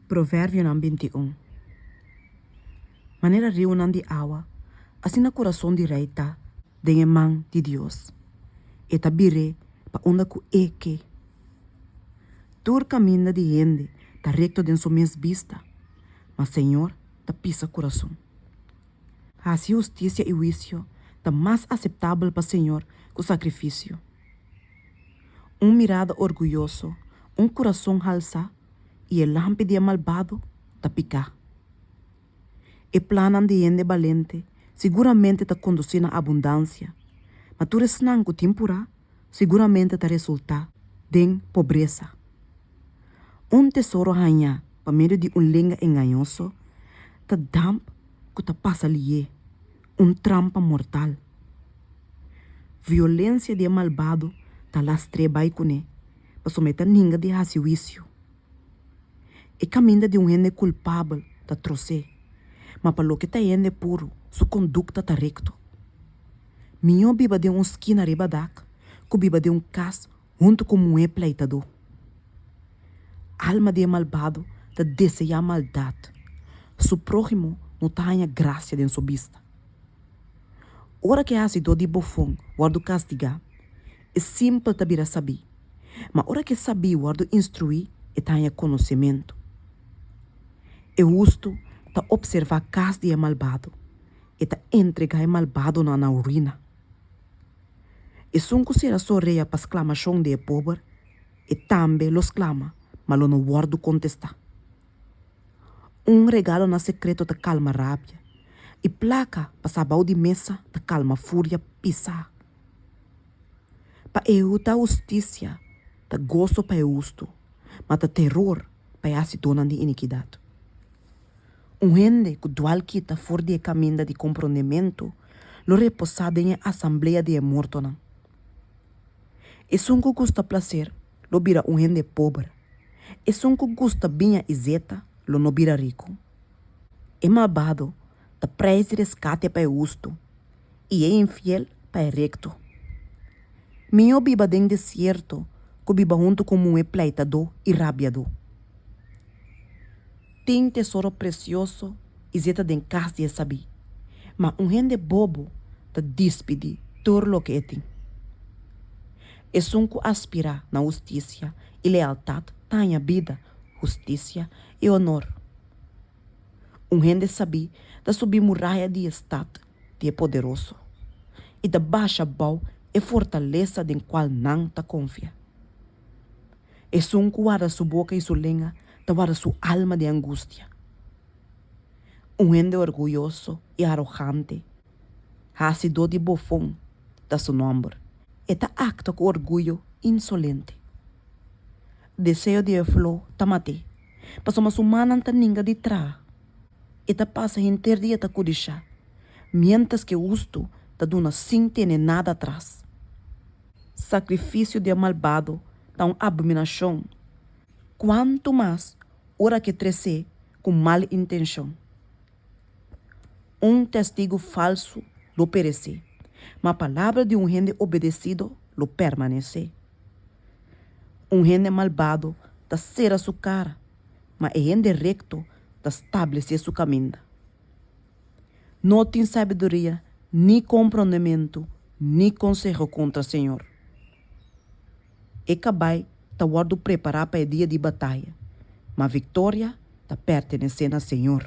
Provérbio 21. Maneira reúnan de água, assim na coração de rei tá, de mão de Deus. E tabire pa onda ku eke. Tur caminha de gente, tá recto de sua minha vista, mas Senhor, tá pisa coração. A justiça e juízo tá mais aceitável para Senhor que o sacrifício. Mirada orgulhoso, coração alça e el lámpide malvado tá picar. E planan de gente valente seguramente tá conduzindo a abundância, mas tu resnan que tempura seguramente tá resultar de pobreza. Tesouro hanha para meio de língua enganhoso tá damp que tá passa lié, trampa mortal. Violência de malvado tá lastre bai cune, para someter ninguém de juízo. E caminho de gente culpável tá trouxe, mas para lo que tá gente puro, sua conduta tá recto. Minho biba de esquina rebadak, que biba de cas junto com pleitador. Alma de malvado tá deseja maldade. Su prójimo não tenha graça de sua vista. Ora que há sido de bofão, guardo castigar, é simples tabira saber. Mas ora que saber, guardo instruir, e tenha conhecimento. É justo tá observar cas de malvado, e tá entregar malvado na ruína. E sunco será sorreia para exclamação de pobre, e também los clama, mas não guardo contestar. Regalo na secreto da calma rábia, e placa para sabão de mesa da calma fúria pisar. Pa eu ta justiça, ta gozo pa justo, mas ta terror pa essa dona de iniquidade. Gente que dual kita for de caminho de compreendimento, lo reposado em assembleia de morto não. E que gusta placer, lo vira gente pobre. E que gusta binha iseta, lo no vira rico. E malvado, ta prece rescate pa justo, e é infiel pa recto. Minho biba den deserto, que biba junto com pleitador e rabiador. Tem tesouro precioso e zeta den casa de saber, mas gente bobo ta despede tudo lo que tem. E que aspira na justiça e lealdade tenha vida, justiça e honor. Gente sabe da subir muralha de estado de poderoso e da baixa bau e fortaleza de qual não ta confia. E guarda sua boca e sua língua, ta guarda sua alma de angústia. Gente orgulhoso e arrogante, ha sido de bofão da seu nome, e ta acta com orgulho insolente. Desejo de flor ta mate, mas uma humana ta ninga de tra, e ta passa inteiro dia ta cudixá, mientras que justo ta duna sem ter nada atrás. Sacrifício de malvado tá abominação. Quanto mais, ora que trece com mal intenção. Testigo falso lo perece, mas a palavra de gente obedecido lo permanece. Gente malvado tá cera sua cara, mas gente recto tá estabelecer seu caminho. Não tem sabedoria, nem compreendimento, nem conselho contra o Senhor. E cabai tá guardo preparar para o dia de batalha, mas a vitória tá pertencendo ao Senhor.